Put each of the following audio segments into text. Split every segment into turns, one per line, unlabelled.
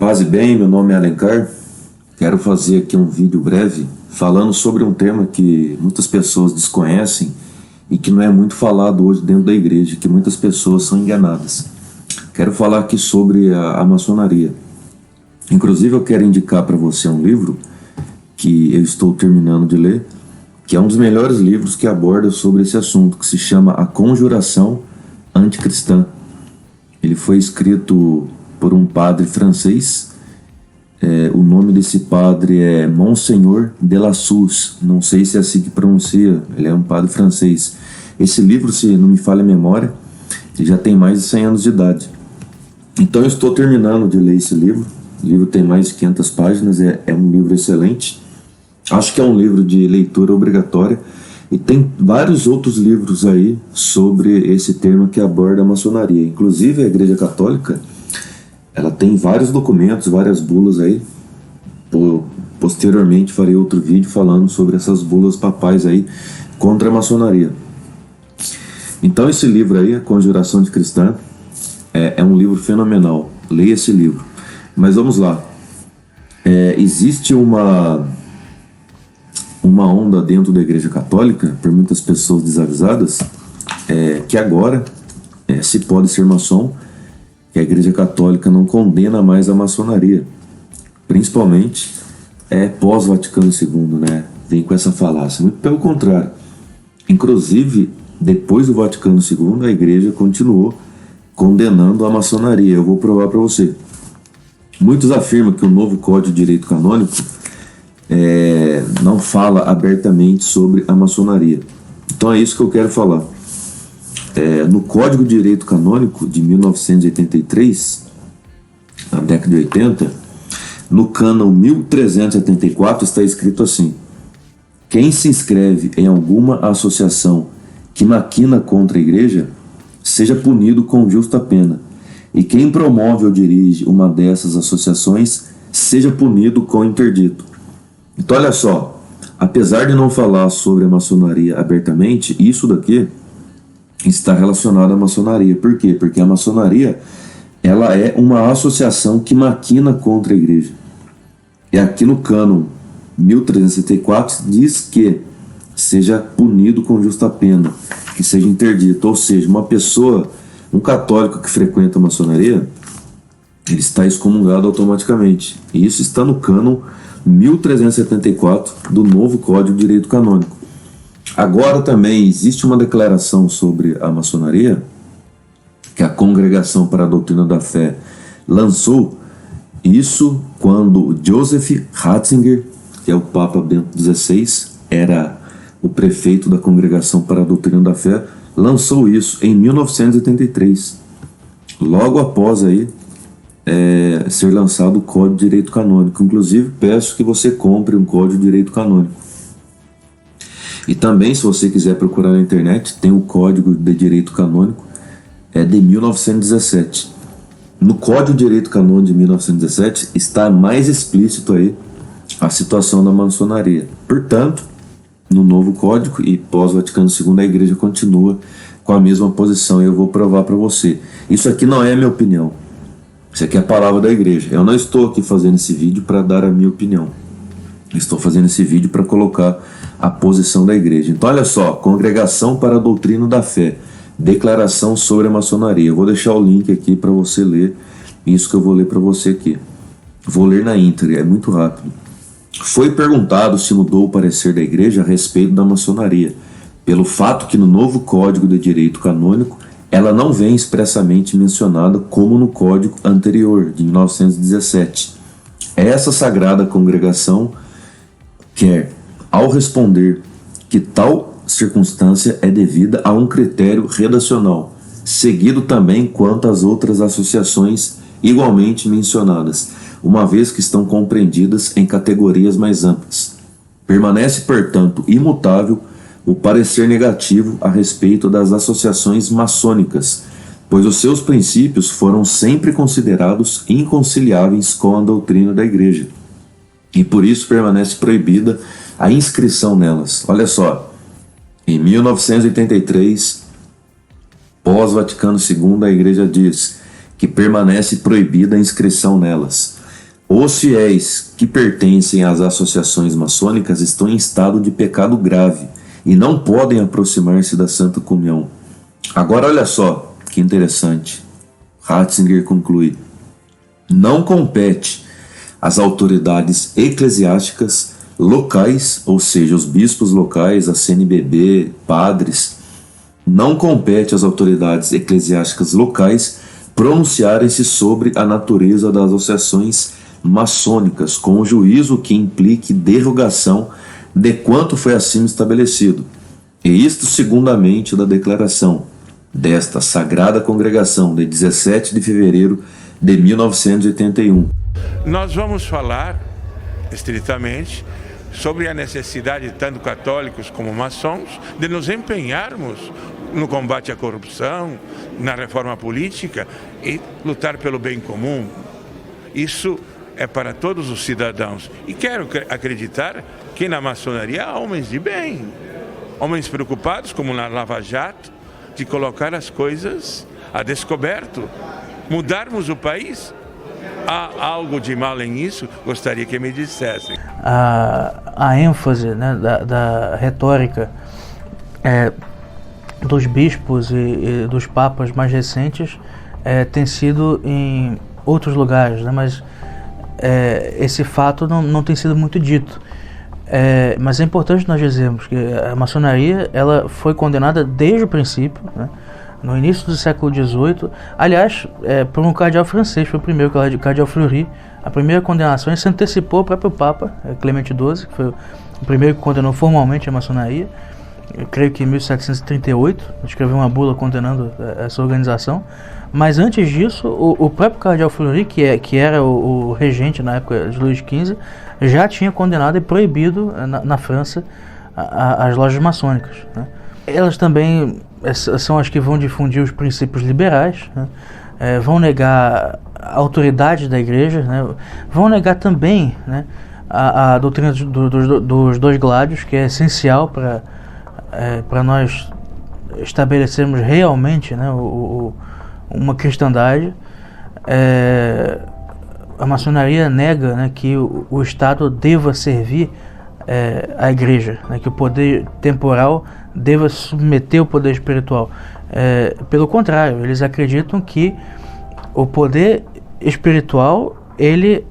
Paz e bem, meu nome é Alencar. Quero fazer aqui um vídeo breve falando sobre um tema que muitas pessoas desconhecem e que não é muito falado hoje dentro da igreja, que muitas pessoas são enganadas. Quero falar aqui sobre a maçonaria. Inclusive eu quero indicar para você um livro que eu estou terminando de ler, que é um dos melhores livros que aborda sobre esse assunto, que se chama A Conjuração Anticristã. Ele foi escrito por um padre francês. O nome desse padre é Monseigneur de la Suze. Não sei se é assim que pronuncia. Ele é um padre francês. Esse livro, se não me falha a memória, ele já tem mais de 100 anos de idade. Então eu estou terminando de ler esse livro. O livro tem mais de 500 páginas. É um livro excelente. Acho que é um livro de leitura obrigatória. E tem vários outros livros aí sobre esse tema que aborda a maçonaria. Inclusive a Igreja Católica, ela tem vários documentos, várias bulas aí. Posteriormente farei outro vídeo falando sobre essas bulas papais aí contra a maçonaria. Então esse livro aí, A Conjuração Anticristã, é um livro fenomenal. Leia esse livro. Mas vamos lá. Existe uma onda dentro da Igreja Católica, por muitas pessoas desavisadas, que agora se pode ser maçom, que a Igreja Católica não condena mais a maçonaria, principalmente pós-Vaticano II, né? Vem com essa falácia. Muito pelo contrário. Inclusive, depois do Vaticano II, a Igreja continuou condenando a maçonaria. Eu vou provar para você. Muitos afirmam que o novo Código de Direito Canônico não fala abertamente sobre a maçonaria. Então é isso que eu quero falar. No Código de Direito Canônico de 1983, na década de 80, no cânon 1374 está escrito assim: quem se inscreve em alguma associação que maquina contra a igreja, seja punido com justa pena, e quem promove ou dirige uma dessas associações, seja punido com interdito. Então olha só, apesar de não falar sobre a maçonaria abertamente, isso daqui está relacionado à maçonaria. Por quê? Porque a maçonaria, ela é uma associação que maquina contra a igreja. E aqui no cânon 1374 diz que seja punido com justa pena, que seja interdito. Ou seja, uma pessoa, um católico que frequenta a maçonaria, ele está excomungado automaticamente. E isso está no cânon 1374 do novo Código de Direito Canônico. Agora também existe uma declaração sobre a maçonaria que a Congregação para a Doutrina da Fé lançou, isso quando Joseph Ratzinger, que é o Papa Bento XVI, era o prefeito da Congregação para a Doutrina da Fé, lançou isso em 1983, logo após aí ser lançado o Código de Direito Canônico. Inclusive peço que você compre um Código de Direito Canônico. E também, se você quiser procurar na internet, tem o Código de Direito Canônico, de 1917. No Código de Direito Canônico de 1917 está mais explícito aí a situação da maçonaria. Portanto, no novo Código e pós-Vaticano II, a Igreja continua com a mesma posição, e eu vou provar para você. Isso aqui não é minha opinião. Isso aqui é a palavra da Igreja. Eu não estou aqui fazendo esse vídeo para dar a minha opinião. Estou fazendo esse vídeo para colocar a posição da igreja. Então olha só, Congregação para a Doutrina da Fé, declaração sobre a maçonaria. Eu vou deixar o link aqui para você ler isso que eu vou ler para você aqui. Vou ler na íntegra, é muito rápido. Foi perguntado se mudou o parecer da igreja a respeito da maçonaria, pelo fato que no novo Código de Direito Canônico ela não vem expressamente mencionada como no código anterior, de 1917. Essa sagrada congregação quer, ao responder que tal circunstância é devida a um critério redacional, seguido também quanto às outras associações igualmente mencionadas, uma vez que estão compreendidas em categorias mais amplas. Permanece, portanto, imutável o parecer negativo a respeito das associações maçônicas, pois os seus princípios foram sempre considerados inconciliáveis com a doutrina da Igreja, e por isso permanece proibida a inscrição nelas. Olha só, em 1983, pós-Vaticano II, a Igreja diz que permanece proibida a inscrição nelas. Os fiéis que pertencem às associações maçônicas estão em estado de pecado grave e não podem aproximar-se da Santa Comunhão. Agora olha só que interessante. Ratzinger conclui: não compete às autoridades eclesiásticas locais, ou seja, os bispos locais, a CNBB, padres, não compete às autoridades eclesiásticas locais pronunciarem-se sobre a natureza das associações maçônicas, com o juízo que implique derrogação de quanto foi acima estabelecido. E isto segundamente da declaração desta Sagrada Congregação de 17 de fevereiro de 1981.
Nós vamos falar, estritamente, sobre a necessidade, tanto católicos como maçons, de nos empenharmos no combate à corrupção, na reforma política e lutar pelo bem comum. Isso é para todos os cidadãos. E quero acreditar que na maçonaria há homens de bem, homens preocupados, como na Lava Jato, de colocar as coisas a descoberto, mudarmos o país. Há algo de mal em isso? Gostaria que me dissessem.
A ênfase, né, da retórica dos bispos e dos papas mais recentes tem sido em outros lugares, né, mas esse fato não tem sido muito dito. Mas é importante nós dizermos que a maçonaria ela foi condenada desde o princípio, né, no início do século XVIII, aliás, por um cardeal francês, foi o primeiro, o cardeal Fleury. A primeira condenação, ele se antecipou ao próprio Papa, Clemente XII, que foi o primeiro que condenou formalmente a maçonaria, eu creio que em 1738, escreveu uma bula condenando essa organização. Mas antes disso, o próprio cardeal Fleury, que era o regente na época de Luís XV, já tinha condenado e proibido na França as lojas maçônicas, né? Elas também são as que vão difundir os princípios liberais, né? Vão negar a autoridade da igreja, né? Vão negar também, né, a doutrina dos dois gládios, que é essencial para nós estabelecermos realmente, né, uma cristandade. A maçonaria nega, né, que o Estado deva servir à igreja, né, que o poder temporal deva submeter o poder espiritual. Pelo contrário, eles acreditam que o poder espiritual ele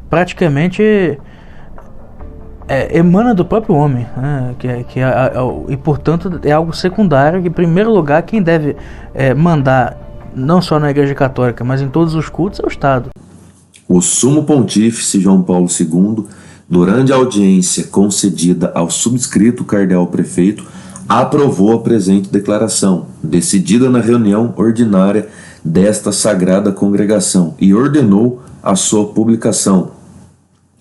praticamente emana do próprio homem, né, e portanto é algo secundário, que em primeiro lugar quem deve mandar não só na Igreja Católica, mas em todos os cultos é o Estado.
O Sumo Pontífice João Paulo II, durante a audiência concedida ao subscrito cardeal prefeito, aprovou a presente declaração, decidida na reunião ordinária desta Sagrada Congregação, e ordenou a sua publicação.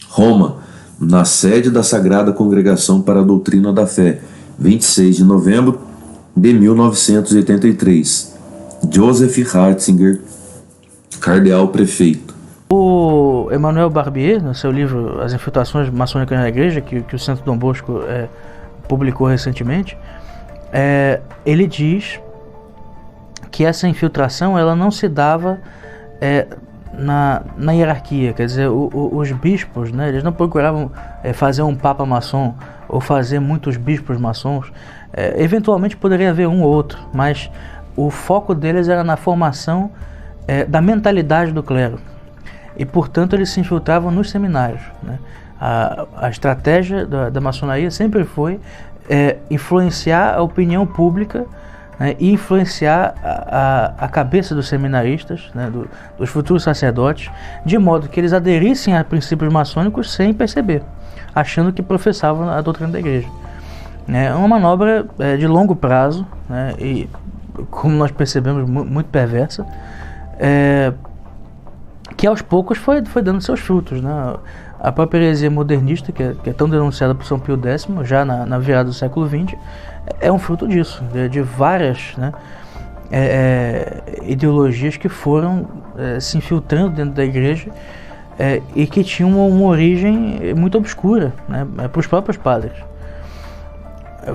Roma, na sede da Sagrada Congregação para a Doutrina da Fé, 26 de novembro de 1983. Joseph Ratzinger, cardeal prefeito.
O Emmanuel Barbier, no seu livro As Infiltrações Maçônicas na Igreja, que o Santo Dom Bosco publicou recentemente, ele diz que essa infiltração ela não se dava na hierarquia, quer dizer, os bispos, né, eles não procuravam fazer um papa maçom ou fazer muitos bispos maçons. Eventualmente poderia haver um ou outro, mas o foco deles era na formação da mentalidade do clero. E, portanto, eles se infiltravam nos seminários, né? A estratégia da maçonaria sempre foi influenciar a opinião pública, né, e influenciar a cabeça dos seminaristas, né, dos futuros sacerdotes, de modo que eles aderissem a princípios maçônicos sem perceber, achando que professavam a doutrina da igreja. É uma manobra de longo prazo, né, e, como nós percebemos, muito perversa, que aos poucos foi dando seus frutos, né? A própria heresia modernista, que é tão denunciada por São Pio X, já na virada do século XX, é um fruto disso, de várias, né, ideologias que foram se infiltrando dentro da igreja e que tinham uma origem muito obscura, né, para os próprios padres.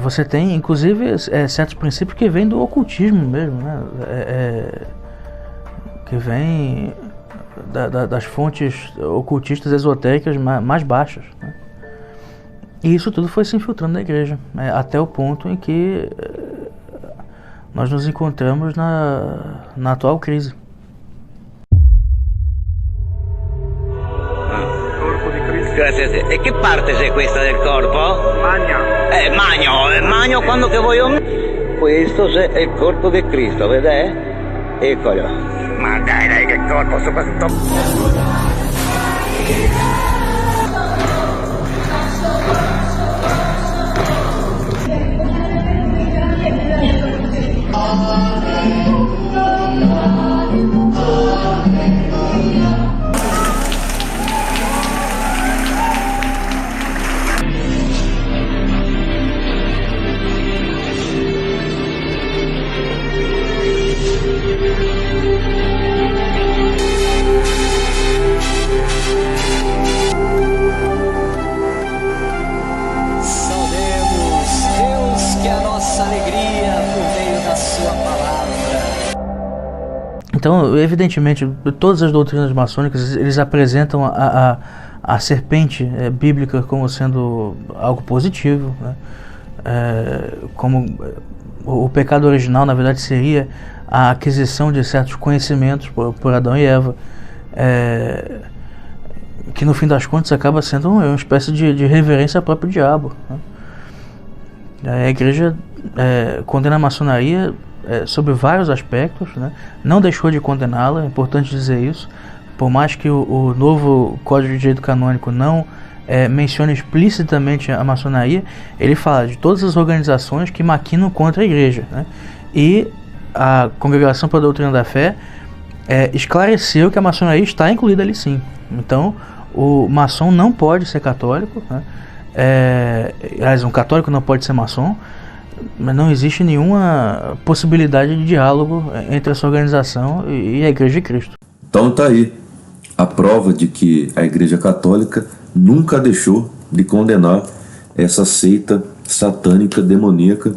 Você tem, inclusive, certos princípios que vêm do ocultismo mesmo, né, que vêm das fontes ocultistas esotéricas mais baixas, né? E isso tudo foi se infiltrando na igreja, né, até o ponto em que nós nos encontramos na atual crise.
Grazie a te. E che parte sei questa del corpo? Magno quando che voglio. Questo è il corpo di Cristo, vede? Eccolo. Ma dai che corpo, soprattutto.
Então, evidentemente, todas as doutrinas maçônicas, eles apresentam a serpente bíblica como sendo algo positivo, né? Como o pecado original, na verdade, seria a aquisição de certos conhecimentos por Adão e Eva, que no fim das contas acaba sendo uma espécie de reverência ao próprio diabo, né? A igreja condena a maçonaria sobre vários aspectos, né? Não deixou de condená-la, é importante dizer isso, por mais que o novo Código de Direito Canônico não mencione explicitamente a maçonaria, ele fala de todas as organizações que maquinam contra a igreja, né? E a Congregação para a Doutrina da Fé esclareceu que a maçonaria está incluída ali sim. Então, o maçom não pode ser católico, né? Aliás, um católico não pode ser maçom, mas não existe nenhuma possibilidade de diálogo entre essa organização e a Igreja de Cristo.
Então tá aí a prova de que a Igreja Católica nunca deixou de condenar essa seita satânica, demoníaca,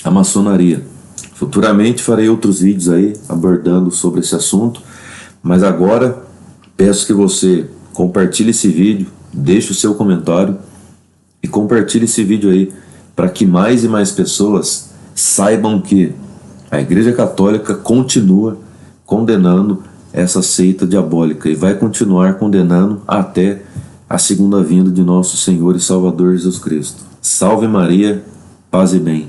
a maçonaria. Futuramente farei outros vídeos aí abordando sobre esse assunto, mas agora peço que você compartilhe esse vídeo, deixe o seu comentário e compartilhe esse vídeo aí para que mais e mais pessoas saibam que a Igreja Católica continua condenando essa seita diabólica e vai continuar condenando até a segunda vinda de nosso Senhor e Salvador Jesus Cristo. Salve Maria, paz e bem.